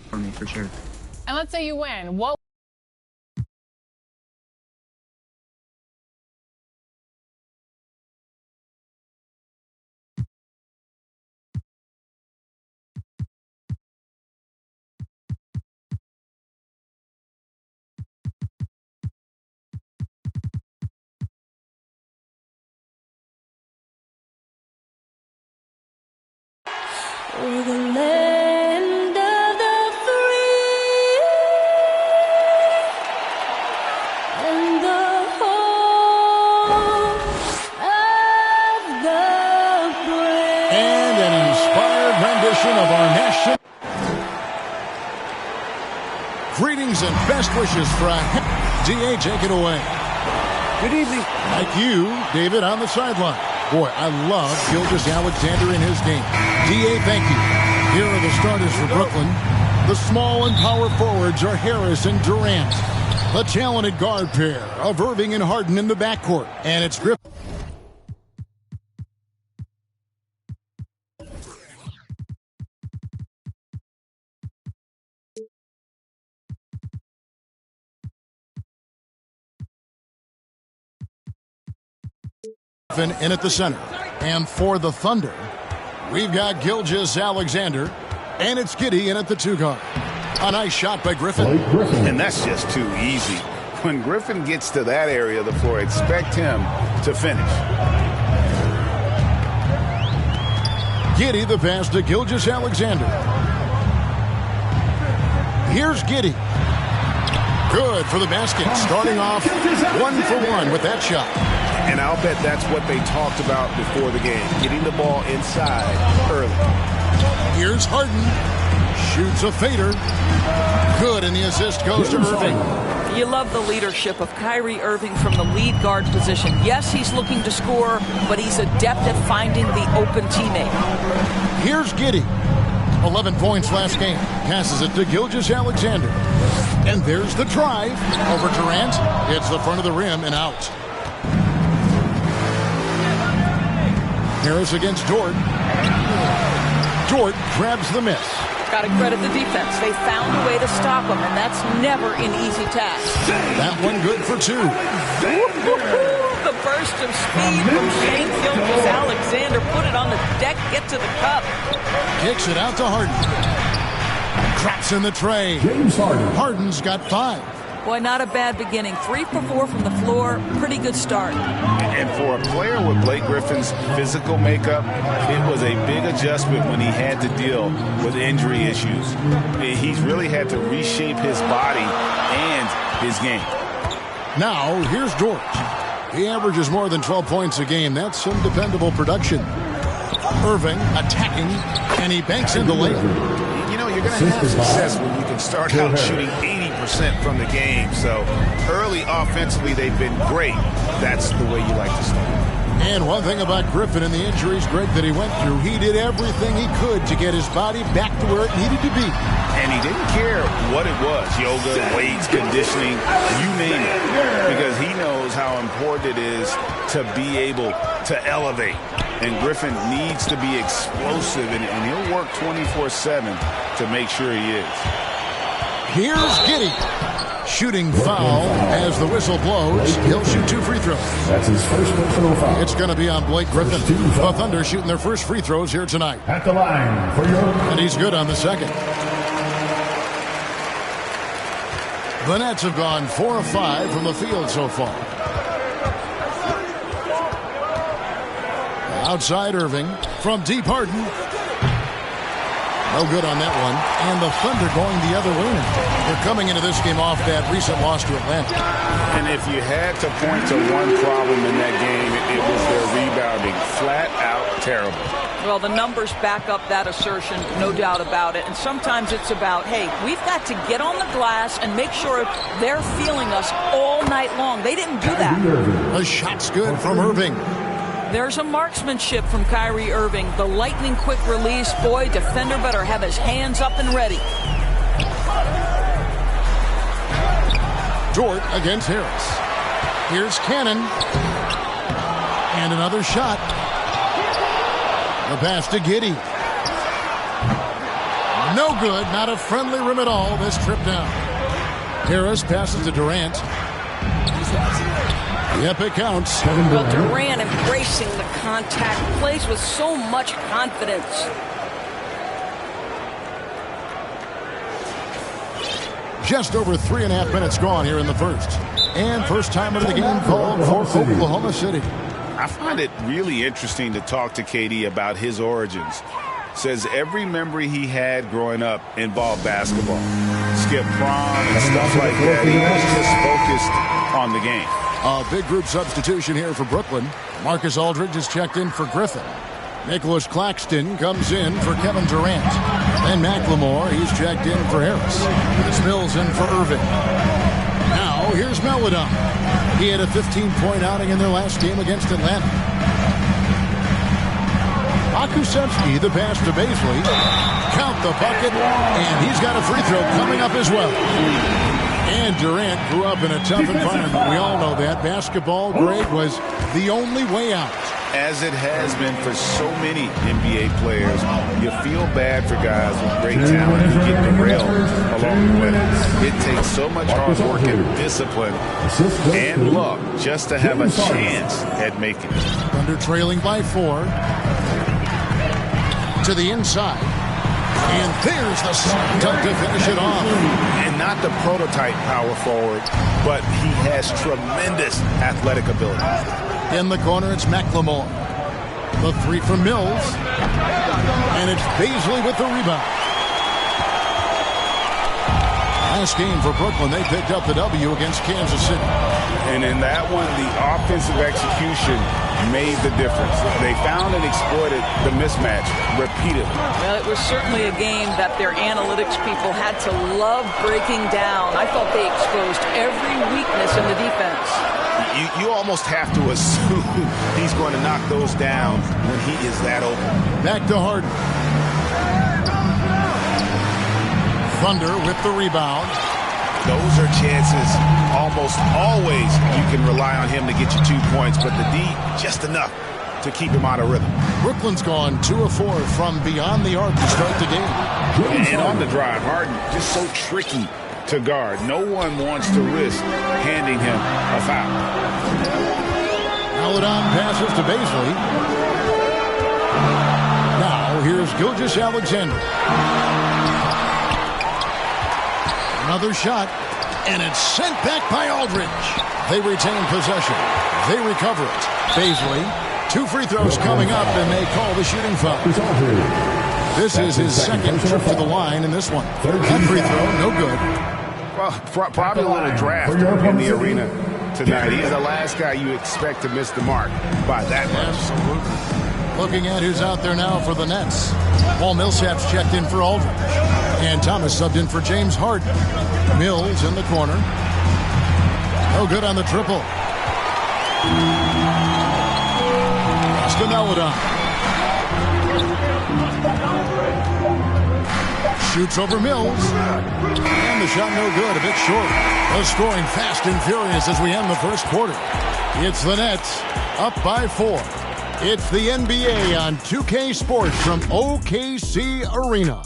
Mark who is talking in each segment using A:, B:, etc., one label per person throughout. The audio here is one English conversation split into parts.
A: For me, for sure.
B: And let's say you win. What?
C: We're the land of the free and the home of the brave.
D: And an inspired rendition of our national. Greetings and best wishes for H.M.J.A. Take it away.
E: Good evening.
D: Thank you, David, on the sideline. Boy, I love Gilgeous-Alexander in his game. D.A., thank you. Here are the starters for Brooklyn. The small and power forwards are Harris and Durant. The talented guard pair of Irving and Harden in the backcourt. And it's Griffin. In at the center. And for the Thunder, we've got Gilgeous-Alexander, and it's Giddey in at the 2 guard. A nice shot by Griffin.
E: And that's just too easy. When Griffin gets to that area of the floor, expect him to finish.
D: Giddey the pass to Gilgeous-Alexander. Here's Giddey. Good for the basket. Starting off 1 for 1 with that shot.
E: And I'll bet that's what they talked about before the game, getting the ball inside early.
D: Here's Harden. Shoots a fader. Good, and the assist goes to Irving.
F: You love the leadership of Kyrie Irving from the lead guard position. Yes, he's looking to score, but he's adept at finding the open teammate.
D: Here's Giddey. 11 points last game. Passes it to Gilgeous-Alexander. And there's the drive. Over Durant. Hits the front of the rim and out. Harris against Dort. Dort grabs the miss.
F: Got to credit the defense. They found a way to stop him, and that's never an easy task.
D: That one good for 2.
F: The burst of speed from Shane Gilgeous-Alexander. Put it on the deck, get to the cup.
D: Kicks it out to Harden. Traps in the tray.
G: James Harden.
D: Harden's got 5.
F: Boy, not a bad beginning. 3 for 4 from the floor. Pretty good start.
E: And for a player with Blake Griffin's physical makeup, it was a big adjustment when he had to deal with injury issues. He's really had to reshape his body and his game.
D: Now, here's Dort. He averages more than 12 points a game. That's some dependable production. Irving attacking, and he banks in the layup.
E: You know, you're going to have success when you can start out shooting 80% from the game. So early offensively, they've been great. That's the way you like to start.
D: And one thing about Griffin and the injuries, Greg, that he went through, he did everything he could to get his body back to where it needed to be.
E: And he didn't care what it was, yoga, weights, conditioning, you name it, because he knows how important it is to be able to elevate. And Griffin needs to be explosive, and he'll work 24/7 to make sure he is.
D: Here's Giddey. Shooting foul as the whistle blows. He'll shoot 2 free throws.
G: That's his first personal foul.
D: It's going to be on Blake Griffin. The Thunder shooting their first free throws here tonight.
G: At the line for your...
D: And he's good on the second. The Nets have gone 4 of 5 from the field so far. Outside Irving from deep Harden. No good on that one. And the Thunder going the other way now. They're coming into this game off that recent loss to Atlanta.
E: And if you had to point to one problem in that game, it was their rebounding. Flat out terrible.
F: Well, the numbers back up that assertion, no doubt about it. And sometimes it's about, hey, we've got to get on the glass and make sure they're feeling us all night long. They didn't do that.
D: The shot's good from Irving.
F: There's a marksmanship from Kyrie Irving. The lightning quick release. Boy, defender better have his hands up and ready.
D: Dort against Harris. Here's Cannon. And another shot. The pass to Giddey. No good. Not a friendly rim at all. This trip down. Harris passes to Durant. Yep, it counts.
F: Well, Durant embracing the contact. Plays with so much confidence.
D: Just over 3.5 minutes gone here in the first. And first time of the game called for Oklahoma City.
E: I find it really interesting to talk to KD about his origins. Says every memory he had growing up involved basketball. Skip prom and stuff like that. He was just focused on the game.
D: A big group substitution here for Brooklyn. Marcus Aldridge is checked in for Griffin. Nicholas Claxton comes in for Kevin Durant. Then McLemore, he's checked in for Harris. It's Mills in for Irving. Now, here's Melodon. He had a 15-point outing in their last game against Atlanta. Akusevsky, the pass to Baisley. Count the bucket, and he's got a free throw coming up as well. And Durant grew up in a tough environment. We all know that. Basketball, Greg, was the only way out.
E: As it has been for so many NBA players, you feel bad for guys with great talent who get derailed along the way. It takes so much hard work and discipline and luck just to have a chance at making it.
D: Thunder trailing by 4. To the inside. And there's the dunk to finish it off.
E: And not the prototype power forward, but he has tremendous athletic ability.
D: In the corner, it's McLemore. The three from Mills. And it's Baisley with the rebound. Last game for Brooklyn, they picked up the W against Kansas City.
E: And in that one, the offensive execution made the difference. They found and exploited the mismatch repeatedly.
F: Well, it was certainly a game that their analytics people had to love breaking down. I thought they exposed every weakness in the defense.
E: You almost have to assume he's going to knock those down when he is that open.
D: Back to Harden. Thunder with the rebound.
E: Those are chances almost always you can rely on him to get you 2 points, but the D, just enough to keep him out of rhythm.
D: Brooklyn's gone 2 of 4 from beyond the arc to start the game.
E: And on the drive, Harden just so tricky to guard. No one wants to risk handing him a foul.
D: Melodon passes to Baisley. Now here's Gilgeous-Alexander. Another shot, and it's sent back by Aldridge. They retain possession. They recover it. Baisley, 2 free throws coming up, and they call the shooting foul. This is his second trip to the line in this one. That free throw, no good.
E: Well, probably a little draft in the arena tonight. He's the last guy you expect to miss the mark by that much.
D: Absolutely. Looking at who's out there now for the Nets. Paul Millsap's checked in for Aldridge. And Thomas subbed in for James Harden. Mills in the corner. No good on the triple. That's to Melodon. Shoots over Mills. And the shot no good, a bit short. The scoring fast and furious as we end the first quarter. It's the Nets up by 4. It's the NBA on 2K Sports from OKC Arena.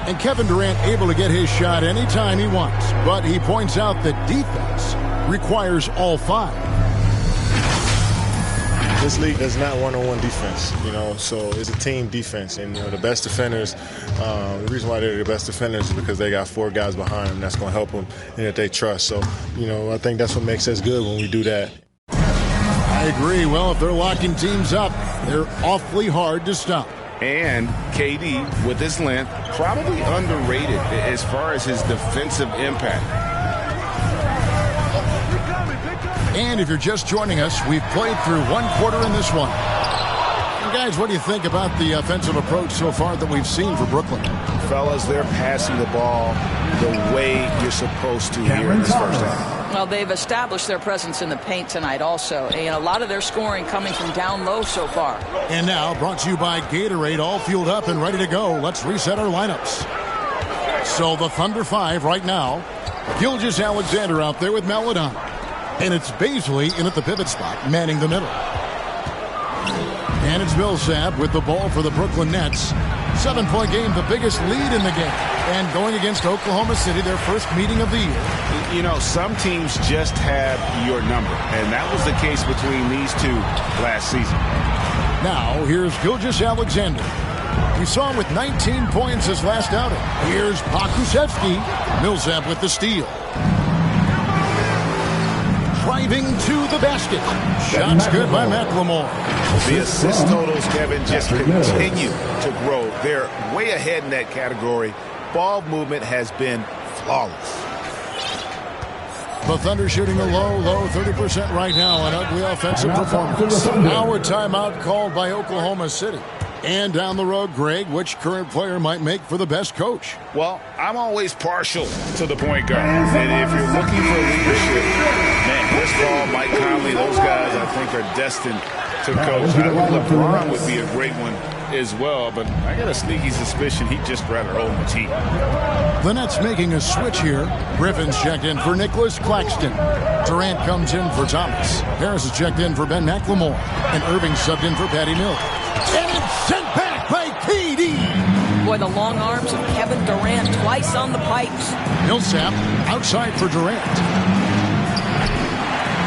D: And Kevin Durant able to get his shot anytime he wants. But he points out that defense requires all 5.
H: This league does not one-on-one defense, so it's a team defense. And, the best defenders, the reason why they're the best defenders is because they got 4 guys behind them that's going to help them and that they trust. So, I think that's what makes us good when we do that.
D: I agree. Well, if they're locking teams up, they're awfully hard to stop.
E: And KD, with his length, probably underrated as far as his defensive impact.
D: And if you're just joining us, we've played through one quarter in this one. And guys, what do you think about the offensive approach so far that we've seen for Brooklyn?
E: Fellas, they're passing the ball the way you're supposed to here in this first half.
F: Well, they've established their presence in the paint tonight also. And a lot of their scoring coming from down low so far.
D: And now, brought to you by Gatorade, all fueled up and ready to go. Let's reset our lineups. So the Thunder 5 right now. Gilgeous-Alexander out there with Maledon. And it's Baisley in at the pivot spot, manning the middle. And it's Millsap with the ball for the Brooklyn Nets. 7-point game, the biggest lead in the game. And going against Oklahoma City, their first meeting of the year.
E: You know, some teams just have your number. And that was the case between these two last season.
D: Now, here's Gilgeous-Alexander. We saw him with 19 points his last outing. Here's Pokusevski. Millsap with the steal. Driving to the basket. Shots good by McLemore.
E: The assist totals, Kevin, just continue to grow. They're way ahead in that category. Ball movement has been flawless.
D: The Thunder shooting a low 30% right now. An ugly offensive performance. Now a timeout called by Oklahoma City. And down the road, Greg, which current player might make for the best coach?
E: Well, I'm always partial to the point guard. And if you're looking for leadership, man, Chris Paul, Mike Conley, those guys I think are destined to coach. I think LeBron would be a great one as well, but I got a sneaky suspicion he'd just rather own the team.
D: The Nets making a switch here. Griffin's checked in for Nicholas Claxton. Durant comes in for Thomas. Harris is checked in for Ben McLemore. And Irving subbed in for Patty Mills. And it's sent back by KD.
F: Boy, the long arms of Kevin Durant twice on the pipes.
D: Millsap outside for Durant.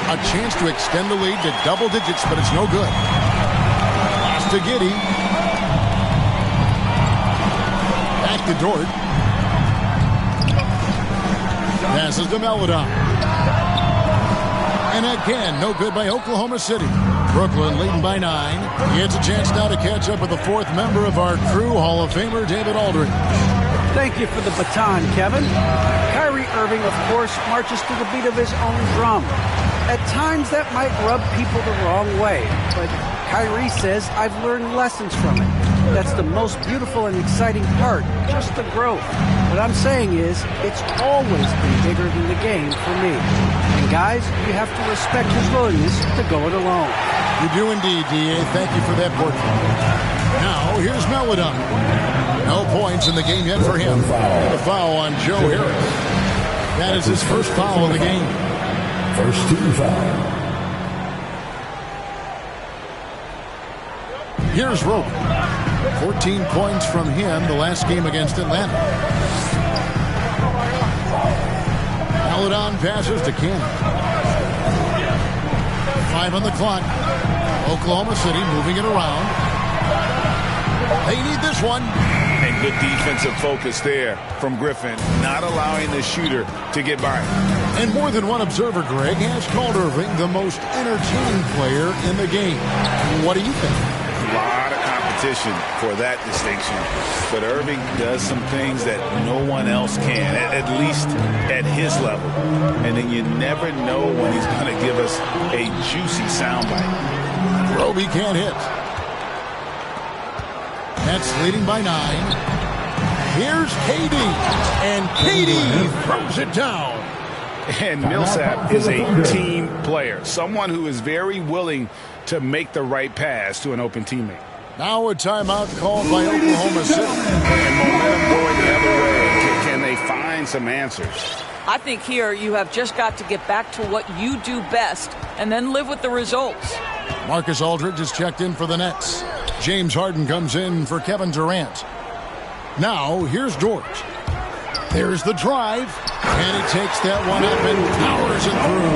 D: A chance to extend the lead to double digits, but it's no good. Pass to Giddey. Back to Dort. Passes to Maledon. And again, no good by Oklahoma City. Brooklyn leading by 9. He gets a chance now to catch up with the fourth member of our crew, Hall of Famer David Aldridge.
I: Thank you for the baton, Kevin. Kyrie Irving, of course, marches to the beat of his own drum. At times, that might rub people the wrong way, but Kyrie says, I've learned lessons from it. That's the most beautiful and exciting part, just the growth. What I'm saying is, it's always been bigger than the game for me. And guys, you have to respect his willingness to go it alone.
D: You do indeed, D.A. Thank you for that portrait. Now, here's Maledon. No points in the game yet for him. A foul on Joe Harris. That is his first foul of the game.
G: First team foul.
D: Here's Roby. 14 points from him the last game against Atlanta. Maledon passes to Cannon. 5 on the clock. Oklahoma City moving it around. They need this one.
E: And good defensive focus there from Griffin, not allowing the shooter to get by.
D: And more than one observer, Greg, has called Irving the most entertaining player in the game. What do you think?
E: A lot of competition for that distinction. But Irving does some things that no one else can, at least at his level. And then you never know when he's going to give us a juicy soundbite.
D: Roby can't hit. Nets leading by 9. Here's KD. And KD throws it down.
E: And Millsap is a team player, someone who is very willing to make the right pass to an open teammate.
D: Now a timeout called by Oklahoma City.
E: And momentum going the other way. Can they find some answers?
F: I think here you have just got to get back to what you do best and then live with the results.
D: Marcus Aldridge is checked in for the Nets. James Harden comes in for Kevin Durant. Now, here's Dort. There's the drive, and he takes that one up and powers it through.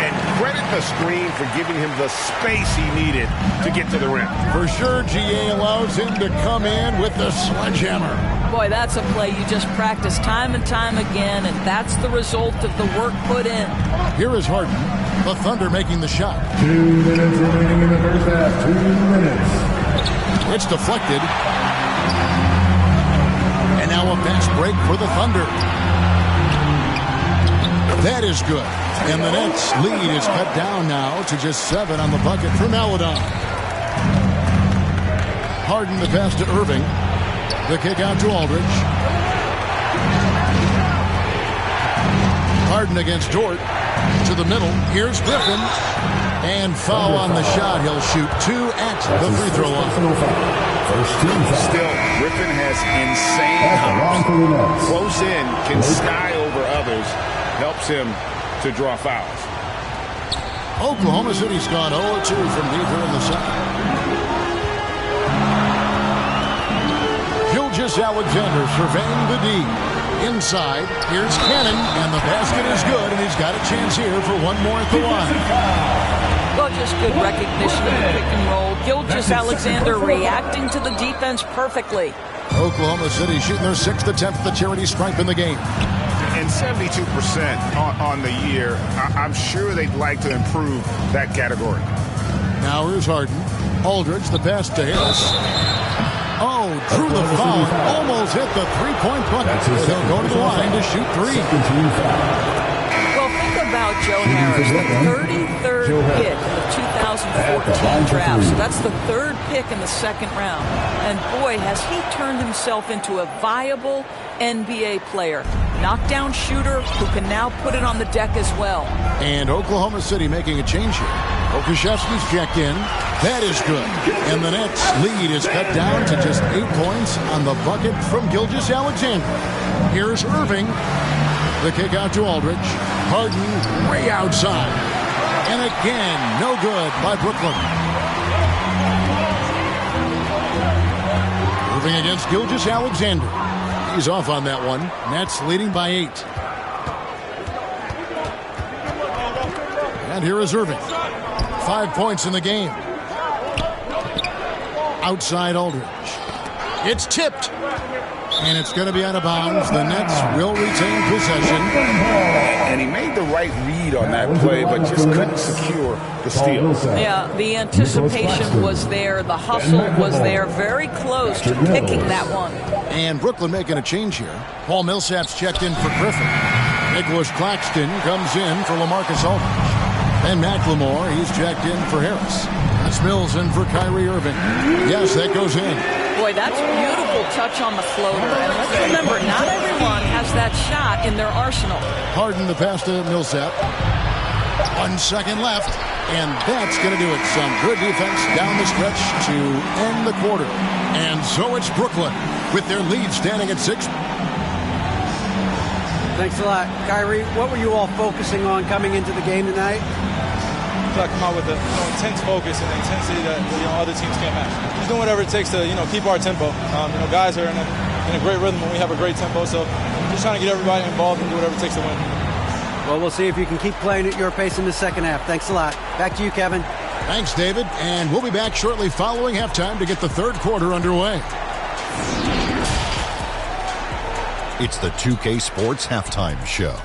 E: And credit the screen for giving him the space he needed to get to the rim.
D: For sure, G.A. allows him to come in with the sledgehammer.
F: Boy, that's a play you just practice time and time again, and that's the result of the work put in.
D: Here is Harden, the Thunder making the shot.
G: 2 minutes remaining in the first half. 2 minutes.
D: It's deflected. And now a fast break for the Thunder. That is good. And the Nets lead is cut down now to just 7 on the bucket for Maladon. Harden the pass to Irving. The kick out to Aldridge. Harden against Dort. To the middle. Here's Griffin. And foul on the shot. He'll shoot 2 at the free throw line.
E: Still, Griffin has insane hops. Close in, can sky over others. Helps him to draw fouls.
D: Oklahoma City's gone 0-2 from deep here in the second. Gilgeous-Alexander surveying the D. Inside, here's Cannon, and the basket is good, and he's got a chance here for one more at the line.
F: Well, just good recognition of the pick and roll. Gilgeous-Alexander reacting to the defense perfectly.
D: Oklahoma City shooting their 6th attempt at the charity stripe in the game.
E: And 72% on the year. I'm sure they'd like to improve that category.
D: Now here's Harden. Aldridge, the pass to Harris. Oh, drew the foul. Almost hit the three-point bucket. He'll go to the line to shoot 3.
F: Well, think about Joe Harris, the 33rd pick of the 2014 draft. So that's the 3rd pick in the 2nd round. And boy, has he turned himself into a viable NBA player. Knockdown shooter who can now put it on the deck as well.
D: And Oklahoma City making a change here. Okashevsky's checked in. That is good. And the Nets lead is cut down to just 8 points on the bucket from Gilgeous-Alexander. Here's Irving. The kick out to Aldridge. Harden way outside. And again, no good by Brooklyn. Irving against Gilgeous-Alexander. He's off on that one. Nets leading by 8. And here is Irving. 5 points in the game. Outside Aldridge. It's tipped. And it's going to be out of bounds. The Nets will retain possession.
E: And he made the right read on that play, but just couldn't secure the steal.
F: Yeah, the anticipation was there. The hustle was there. Very close to picking that one.
D: And Brooklyn making a change here. Paul Millsap's checked in for Griffin. Nicholas Claxton comes in for LaMarcus Aldridge. And McLemore, he's checked in for Harris. That's Mills in for Kyrie Irving. Yes, that goes in.
F: Boy, that's a beautiful touch on the floater. And let's remember, not everyone has that shot in their arsenal.
D: Harden the pass to Millsap. 1 second left. And that's going to do it. Some good defense down the stretch to end the quarter. And so it's Brooklyn with their lead standing at 6.
I: Thanks a lot. Kyrie, what were you all focusing on coming into the game tonight?
J: I come out with the intense focus and the intensity that other teams can't match. Just doing whatever it takes to keep our tempo. Guys are in a great rhythm when we have a great tempo. So just trying to get everybody involved and do whatever it takes to win.
I: Well, we'll see if you can keep playing at your pace in the second half. Thanks a lot. Back to you, Kevin.
D: Thanks, David. And we'll be back shortly following halftime to get the third quarter underway.
K: It's the 2K Sports Halftime Show.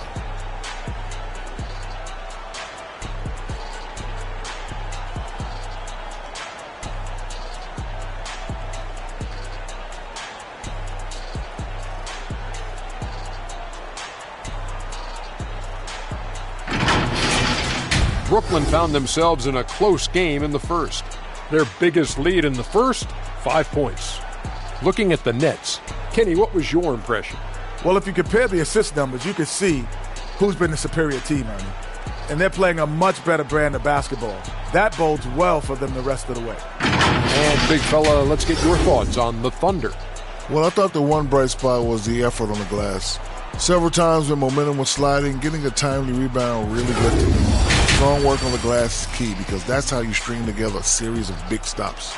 L: Brooklyn found themselves in a close game in the first. Their biggest lead in the first, 5 points. Looking at the Nets, Kenny, what was your impression?
M: Well, if you compare the assist numbers, you can see who's been the superior team, Ernie. And they're playing a much better brand of basketball. That bodes well for them the rest of the way.
L: And, big fella, let's get your thoughts on the Thunder.
N: Well, I thought the one bright spot was the effort on the glass. Several times when momentum was sliding, getting a timely rebound really good to me. Strong work on the glass is key because that's how you string together a series of big stops.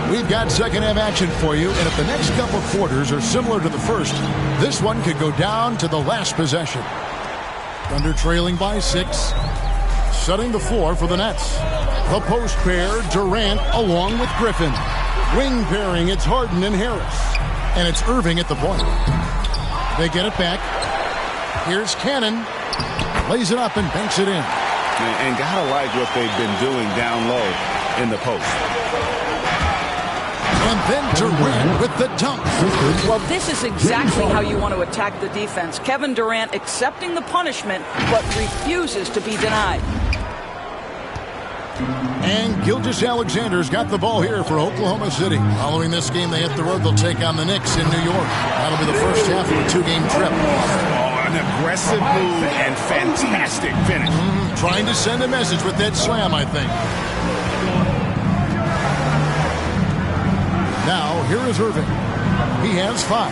D: We've got second half action for you, and if the next couple quarters are similar to the first, this one could go down to the last possession. Thunder trailing by 6, setting the floor for the Nets. The post pair, Durant along with Griffin. Wing pairing, it's Harden and Harris. And it's Irving at the point. They get it back. Here's Cannon. Lays it up and banks it in.
E: And gotta like what they've been doing down low in the post.
D: And then Durant with the dunk.
F: Well, this is exactly how you want to attack the defense. Kevin Durant accepting the punishment, but refuses to be denied.
D: And Gilgeous-Alexander's got the ball here for Oklahoma City. Following this game, they hit the road. They'll take on the Knicks in New York. That'll be the first half of a 2-game trip.
E: Oh, an aggressive move and fantastic finish.
D: Trying to send a message with that slam, I think. Now, here is Irving. He has 5.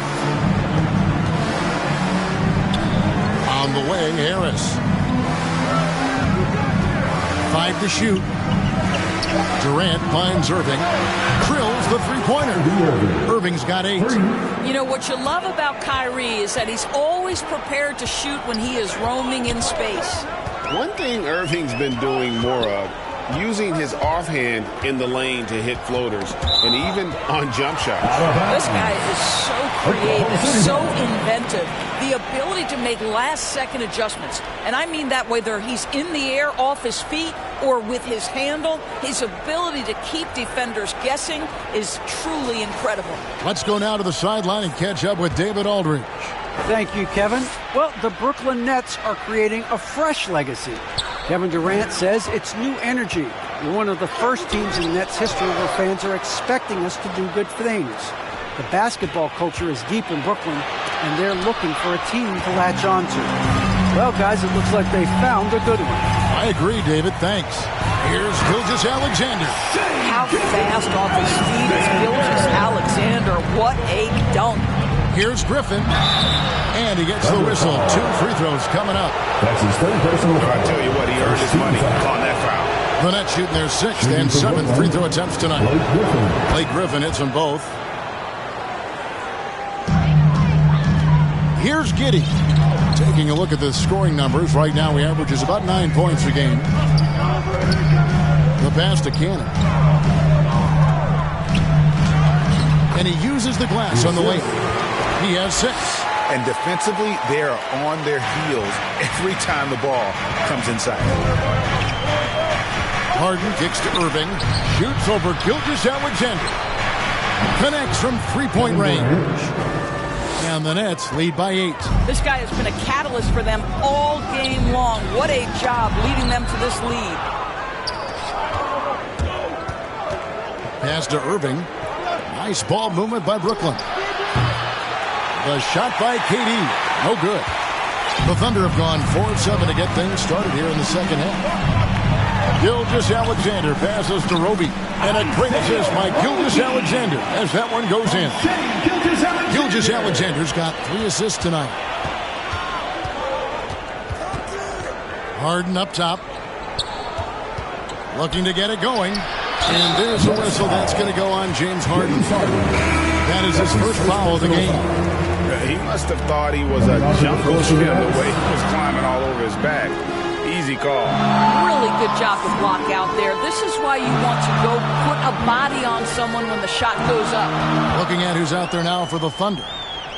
D: On the wing, Harris. 5 to shoot. Durant finds Irving. Drills the three-pointer. Irving's got 8.
F: You know, what you love about Kyrie is that he's always prepared to shoot when he is roaming in space.
E: One thing Irving's been doing more of, using his offhand in the lane to hit floaters, and even on jump shots.
F: This guy is so creative, so inventive. The ability to make last-second adjustments. And I mean that whether he's in the air off his feet or with his handle, his ability to keep defenders guessing is truly incredible.
D: Let's go now to the sideline and catch up with David Aldridge.
I: Thank you, Kevin. Well, the Brooklyn Nets are creating a fresh legacy. Kevin Durant says it's new energy. We're one of the first teams in Nets history where fans are expecting us to do good things. The basketball culture is deep in Brooklyn, and they're looking for a team to latch on to. Well, guys, it looks like they found a good one.
D: I agree, David. Thanks. Here's Gilgeous-Alexander.
F: How fast off his feet is Gilgeous-Alexander. What a dunk.
D: Here's Griffin. And he gets the whistle. 2 free throws coming up.
G: That's his third personal foul.
E: I tell you what, he earned his money on that foul.
D: The Nets shooting their 6th and 7th free throw attempts tonight. Blake Griffin hits them both. Here's Giddey. Taking a look at the scoring numbers. Right now he averages about 9 points a game. The pass to Cannon. And he uses the glass on the lane. He has 6.
E: And defensively, they are on their heels every time the ball comes inside.
D: Harden kicks to Irving. Shoots over Gilgeous-Alexander. Connects from 3-point range. And the Nets lead by 8.
F: This guy has been a catalyst for them all game long. What a job leading them to this lead.
D: Pass to Irving. Nice ball movement by Brooklyn. The shot by KD. No good. The Thunder have gone 4 of 7 to get things started here in the second half. Gilgeous-Alexander passes to Roby. And a great assist by Gilgeous-Alexander as that one goes in. Gilgeous-Alexander's got 3 assists tonight. Harden up top. Looking to get it going. And there's a whistle. That's going to go on James Harden. That is his first foul of the game.
E: He must have thought he was a jungle gym the way he was climbing all over his back. Easy call.
F: Really good job to block out there. This is why you want to go put a body on someone when the shot goes up.
D: Looking at who's out there now for the Thunder.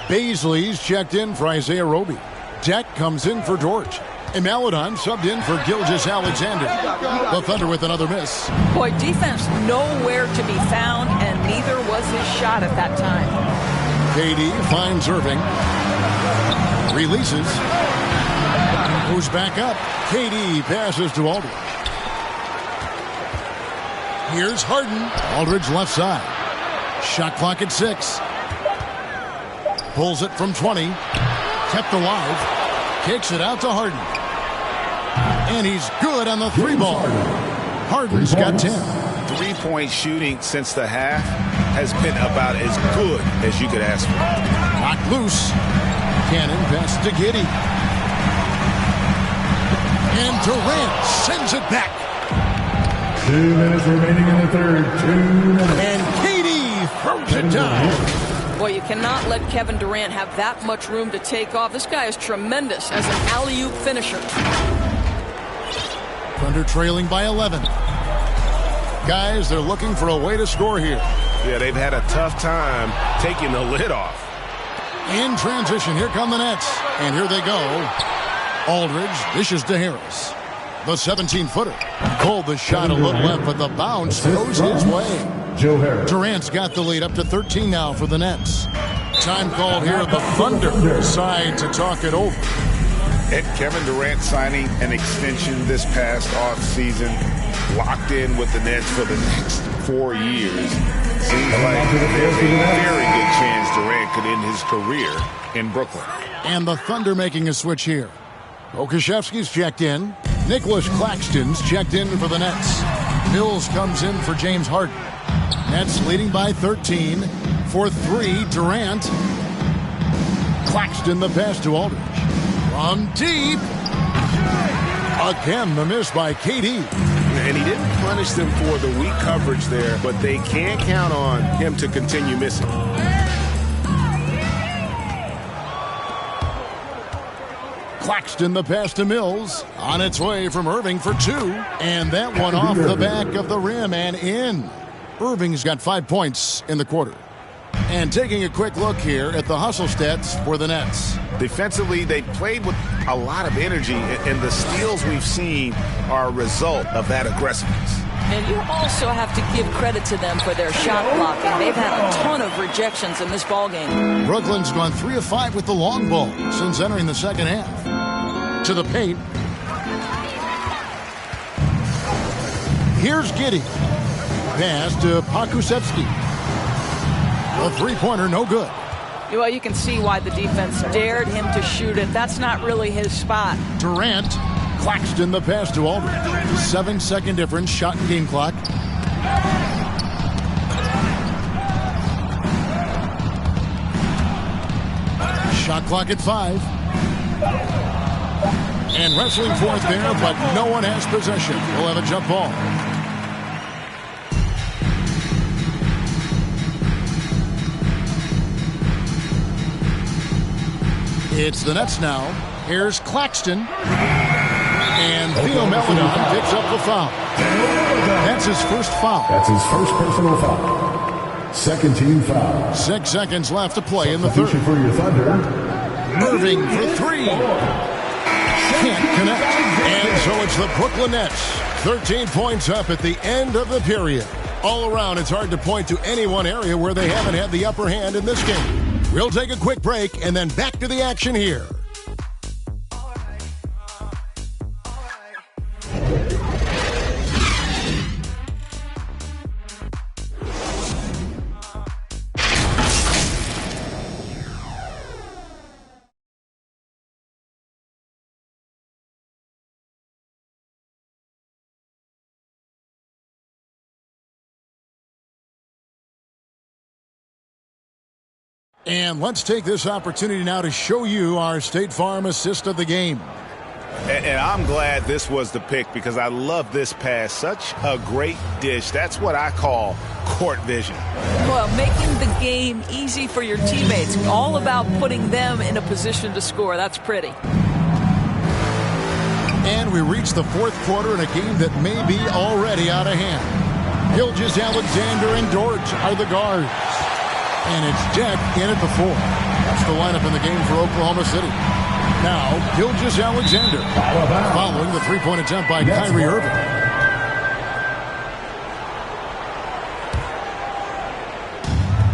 D: Baisley's checked in for Isaiah Roby. Deck comes in for George. And Maladon subbed in for Gilgeous-Alexander. The Thunder with another miss.
F: Boy, defense nowhere to be found, and neither was his shot at that time.
D: KD finds Irving. Releases. Moves back up. KD passes to Aldridge. Here's Harden. Aldridge left side. Shot clock at 6. Pulls it from 20. Kept alive. Kicks it out to Harden. And he's good on the 3-ball. Harden's got 10.
E: 3-point shooting since the half has been about as good as you could ask for.
D: Knocked loose. Cannon pass to Giddey. And Durant sends it back.
G: 2 minutes remaining in the third. 2 minutes.
D: And KD throws it down.
F: Boy, you cannot let Kevin Durant have that much room to take off. This guy is tremendous as an alley-oop finisher.
D: Thunder trailing by 11. Guys, they're looking for a way to score here.
E: Yeah, they've had a tough time taking the lid off.
D: In transition, here come the Nets. And here they go. Aldridge dishes to Harris. The 17-footer. Pulled the shot a little left, but the bounce goes his way.
G: Joe Harris.
D: Durant's got the lead up to 13 now for the Nets. Time called here. The Thunder decide to talk it over.
E: And Kevin Durant signing an extension this past offseason, locked in with the Nets for the next 4 years. Seems like there's a very good chance Durant could end his career in Brooklyn.
D: And the Thunder making a switch here. Okashevsky's checked in. Nicholas Claxton's checked in for the Nets. Mills comes in for James Harden. Nets leading by 13. For 3, Durant. Claxton the pass to Aldridge. From deep. Again, the miss by KD.
E: And he didn't punish them for the weak coverage there, but they can't count on him to continue missing.
D: Claxton the pass to Mills. On its way from Irving for 2. And that one off the back of the rim and in. Irving's got 5 points in the quarter. And taking a quick look here at the hustle stats for the Nets.
E: Defensively, they played with a lot of energy, and the steals we've seen are a result of that aggressiveness.
F: And you also have to give credit to them for their shot blocking. They've had a ton of rejections in this ballgame.
D: Brooklyn's gone 3 of 5 with the long ball since entering the second half. To the paint. Here's Giddey. Pass to Pokusevski. The three-pointer, no good.
F: Well, you can see why the defense dared him to shoot it. That's not really his spot.
D: Durant. Claxton the pass to Aldridge. 7-second difference, shot and game clock. Shot clock at 5. And wrestling for it there, but no one has possession. We'll have a jump ball. It's the Nets now. Here's Claxton. And Theo Maledon picks up the foul. That's his first foul.
G: That's his first personal foul. Second team foul.
D: 6 seconds left to play in the third.
G: For your Thunder.
D: Irving for 3. Can't connect. And so it's the Brooklyn Nets. 13 points up at the end of the period. All around, it's hard to point to any one area where they haven't had the upper hand in this game. We'll take a quick break and then back to the action here. And let's take this opportunity now to show you our State Farm assist of the game.
E: And I'm glad this was the pick because I love this pass. Such a great dish. That's what I call court vision.
F: Well, making the game easy for your teammates. All about putting them in a position to score. That's pretty.
D: And we reach the fourth quarter in a game that may be already out of hand. Gilgeous Alexander and Dort are the guards. And it's Jack in at the 4. That's the lineup in the game for Oklahoma City. Now, Gilgeous Alexander following the three-point attempt by Kyrie Irving.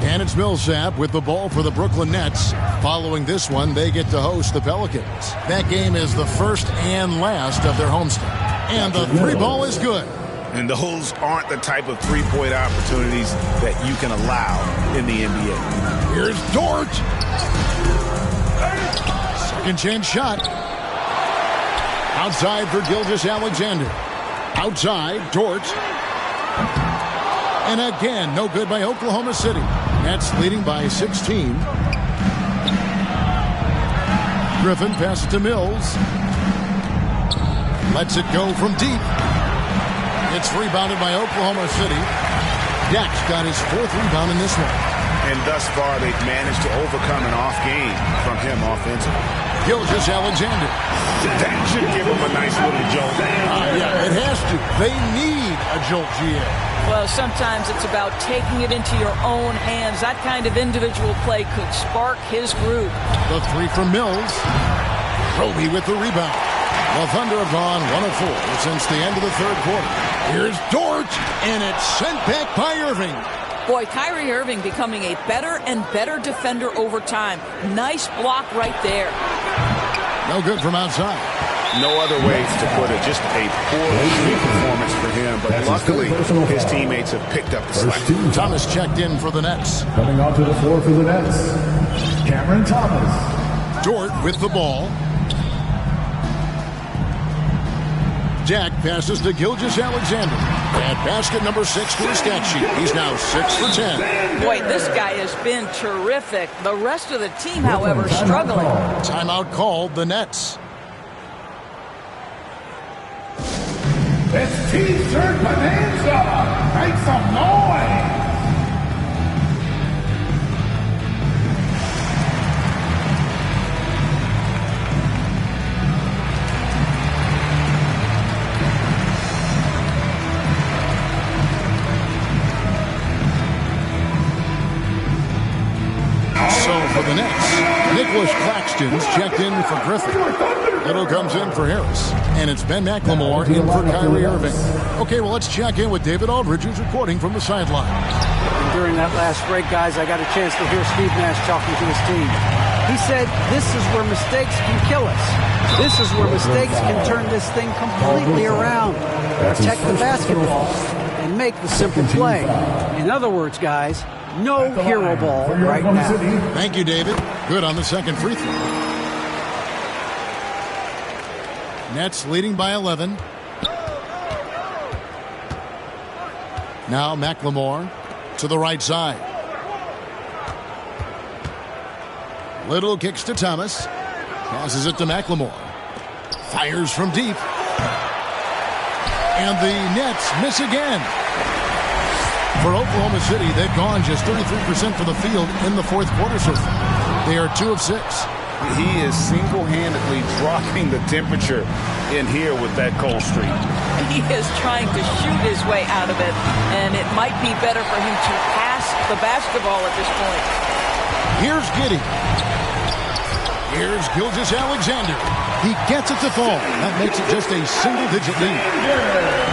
D: And it's Millsap with the ball for the Brooklyn Nets. Following this one, they get to host the Pelicans. That game is the first and last of their homestand. And the three ball is good.
E: And those aren't the type of three-point opportunities that you can allow in the NBA.
D: Here's Dort. Second chance shot. Outside for Gilgeous Alexander. Outside, Dort. And again, no good by Oklahoma City. Nets leading by 16. Griffin passes to Mills. Lets it go from deep. It's rebounded by Oklahoma City. Dax got his fourth rebound in this one.
E: And thus far, they've managed to overcome an off game from him offensively.
D: Gilgeous Alexander.
E: That should give him a nice little jolt.
D: Yeah, it has to. They need a jolt, GA.
F: Well, sometimes it's about taking it into your own hands. That kind of individual play could spark his group.
D: The three from Mills. Roby with the rebound. The Thunder have gone 1 of 4 since the end of the third quarter. Here's Dort, and it's sent back by Irving.
F: Boy, Kyrie Irving becoming a better and better defender over time. Nice block right there.
D: No good from outside.
E: No other ways to put it. Just a poor shooting performance for him. But luckily, his teammates have picked up the slack.
D: Thomas checked in for the Nets.
G: Coming onto the floor for the Nets, Cameron Thomas.
D: Dort with the ball. Jack passes to Gilgeous-Alexander. At basket number 6 to his stat sheet. He's now 6 for 10.
F: Boy, this guy has been terrific. The rest of the team, however, struggling.
D: Timeout called the Nets.
G: It's T-shirt Bonanza. Make some noise.
D: So for the Nets, Nicholas Claxton's checked in for Griffin. Little comes in for Harris. And it's Ben McLemore in for Kyrie Irving. Okay, well, let's check in with David Aldridge, who's reporting from the sideline.
I: During that last break, guys, I got a chance to hear Steve Nash talking to his team. He said, this is where mistakes can kill us. This is where mistakes can turn this thing completely around. Protect the basketball and make the simple play. In other words, guys, no hero ball right now.
D: Thank you, David. Good on the second free throw. Nets leading by 11. Now McLemore to the right side. Little kicks to Thomas. Passes it to McLemore. Fires from deep. And the Nets miss again. For Oklahoma City, they've gone just 33% for the field in the fourth quarter so far. They are 2 of 6.
E: He is single-handedly dropping the temperature in here with that cold streak.
F: He is trying to shoot his way out of it, and it might be better for him to pass the basketball at this point.
D: Here's Giddey. Here's Gilgeous-Alexander. He gets it to fall. That makes it just a single-digit lead.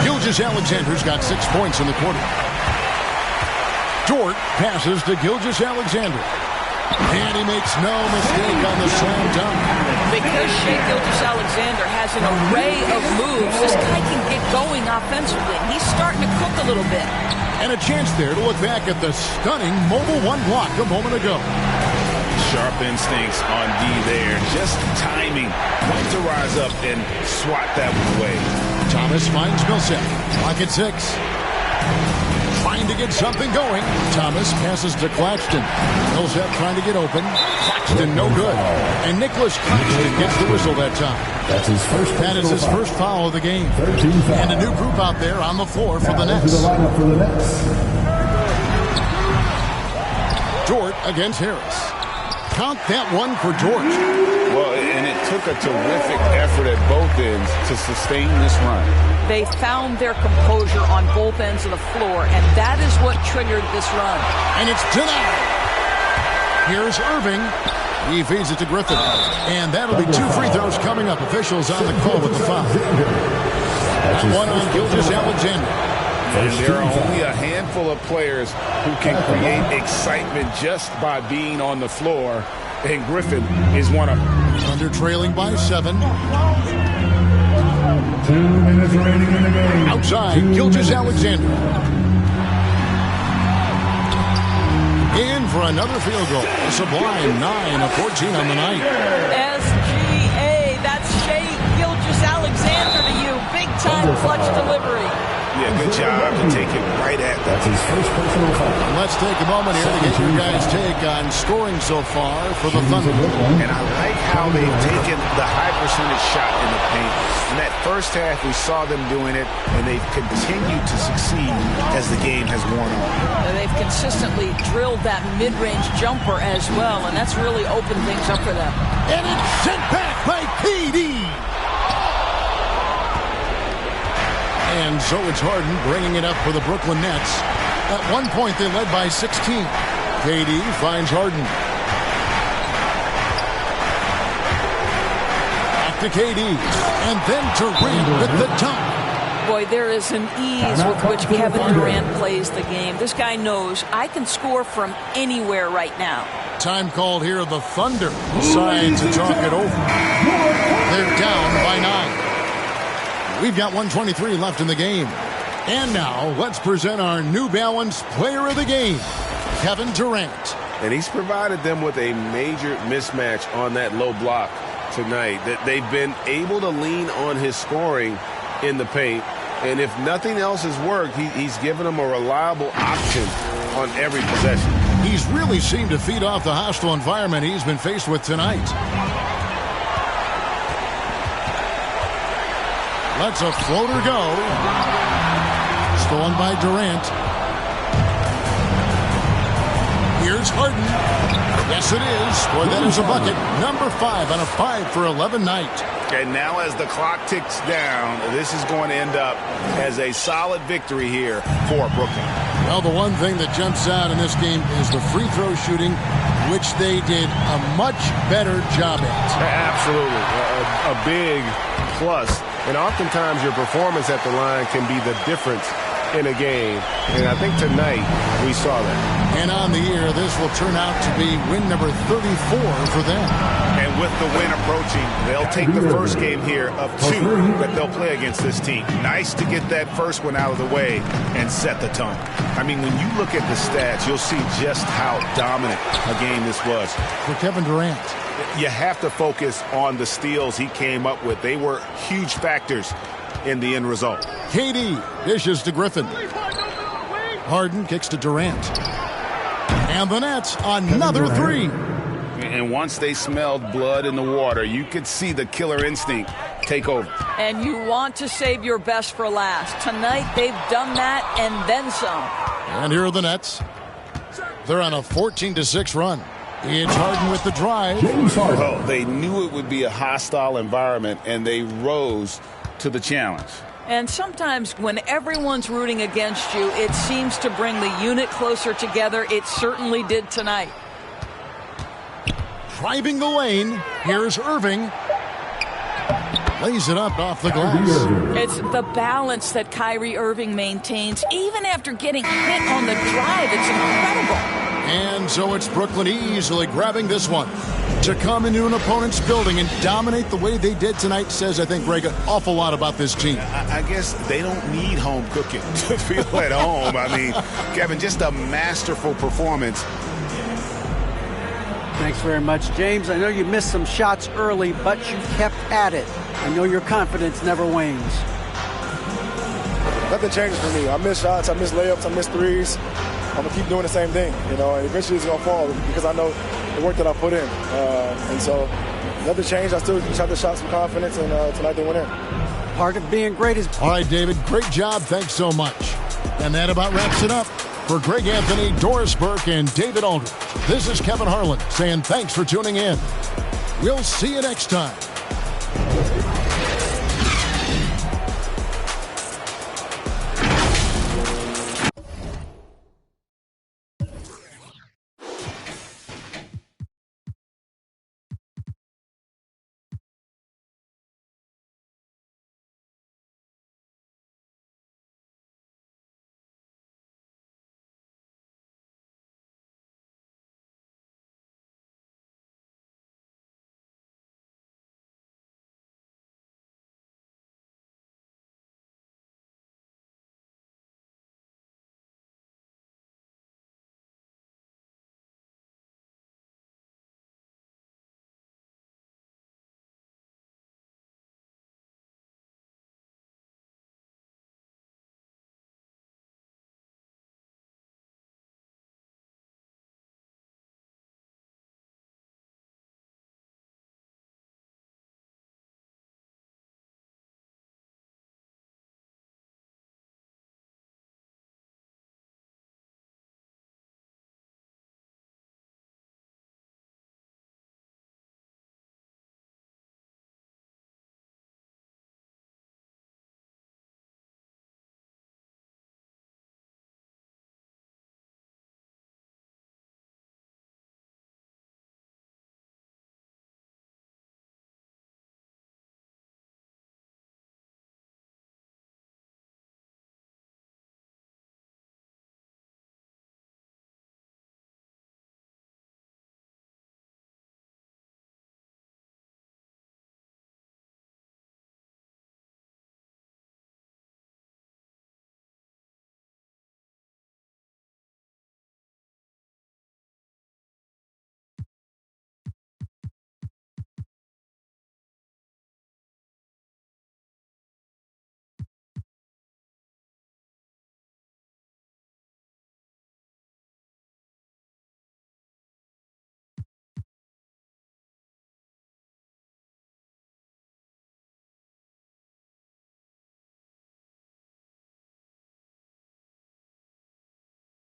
D: Gilgeous-Alexander's got 6 points in the quarter. Dort passes to Gilgeous-Alexander. And he makes no mistake on the slam dunk.
F: Because Shai Gilgeous-Alexander has an array of moves, this guy can get going offensively. He's starting to cook a little bit.
D: And a chance there to look back at the stunning mobile 1 block a moment ago.
E: Sharp instincts on D there. Just timing when to rise up and swat that one away.
D: Thomas finds Millsap. Clock at 6. Trying to get something going. Thomas passes to Claxton. Millsap trying to get open. Claxton no good. And Nicholas Claxton gets the whistle that time.
G: That's his first.
D: That is his first foul of the game.
G: 13 foul.
D: And a new group out there on the floor for the Nets.
G: To the lineup for the Nets.
D: Dort against Harris. Count that one for Dort.
E: Well, and it took a terrific effort at both ends to sustain this run.
F: They found their composure on both ends of the floor, and that is what triggered this run.
D: And it's denied. Here's Irving. He feeds it to Griffin. And that'll be 2 free throws coming up. Officials on the call with the foul. That one on Gilgeous-Alexander.
E: And there are only a handful of players who can create excitement just by being on the floor, and Griffin is one of them.
D: Thunder trailing by 7.
G: 2 minutes remaining in the game.
D: Outside, Gilgeous-Alexander. In for another field goal. A sublime 9 of 14 on the night.
F: S.G.A. That's Shai Gilgeous-Alexander to you. Big time clutch delivery.
E: Yeah, good job to take it right at that.
G: That's his first personal foul.
D: Let's take a moment here to get your guys' take on scoring so far for the Thunder.
E: And I like how they've taken the high percentage shot in the paint. In that first half, we saw them doing it, and they've continued to succeed as the game has worn on.
F: And they've consistently drilled that mid-range jumper as well, and that's really opened things up for them.
D: And it's sent back by KD. And so it's Harden bringing it up for the Brooklyn Nets. At one point, they led by 16. KD finds Harden. Back to KD. And then Durant with the dunk.
F: Boy, there is an ease with which Kevin Durant plays the game. This guy knows I can score from anywhere right now.
D: Time called here. The Thunder decide to talk it over. They're down by 9. We've got 1:23 left in the game. And now let's present our New Balance Player of the Game, Kevin Durant.
E: And he's provided them with a major mismatch on that low block tonight. That they've been able to lean on his scoring in the paint. And if nothing else has worked, he's given them a reliable option on every possession.
D: He's really seemed to feed off the hostile environment he's been faced with tonight. Lets a floater go. Stolen by Durant. Here's Harden. Yes, it is. Boy, that is a bucket. Number 5 on a 5-for-11 night.
E: And now as the clock ticks down, this is going to end up as a solid victory here for Brooklyn.
D: Well, the one thing that jumps out in this game is the free throw shooting, which they did a much better job at.
E: Absolutely. A big plus. And oftentimes your performance at the line can be the difference in a game. And I think tonight we saw that.
D: And on the year, this will turn out to be win number 34 for them.
E: And with the win approaching, they'll take the first game here of 2 that they'll play against this team. Nice to get that first one out of the way and set the tone. I mean, when you look at the stats, you'll see just how dominant a game this was.
D: For Kevin Durant.
E: You have to focus on the steals he came up with. They were huge factors in the end result.
D: KD dishes to Griffin. Harden kicks to Durant. And the Nets, another 3.
E: And once they smelled blood in the water, you could see the killer instinct take over.
F: And you want to save your best for last. Tonight, they've done that and then some.
D: And here are the Nets. They're on a 14-6 run. It's Harden with the drive.
E: Well, they knew it would be a hostile environment, and they rose to the challenge.
F: And sometimes when everyone's rooting against you, it seems to bring the unit closer together. It certainly did tonight.
D: Driving the lane, here's Irving. Lays it up off the glass.
F: It's the balance that Kyrie Irving maintains, even after getting hit on the drive. It's incredible.
D: And so it's Brooklyn easily grabbing this one. To come into an opponent's building and dominate the way they did tonight says, I think, Greg, an awful lot about this team.
E: I guess they don't need home cooking to feel at home. I mean, Kevin, just a masterful performance.
I: Thanks very much, James. I know you missed some shots early, but you kept at it. I know your confidence never wanes.
O: Nothing changes for me. I miss shots, I miss layups, I miss threes. I'm going to keep doing the same thing, and eventually it's going to fall because I know the work that I put in. And so nothing changed. I still shot the shots with confidence, and tonight they went in.
I: Part of being great is...
D: All right, David, great job. Thanks so much. And that about wraps it up. For Greg Anthony, Doris Burke, and David Aldridge, this is Kevin Harlan saying thanks for tuning in. We'll see you next time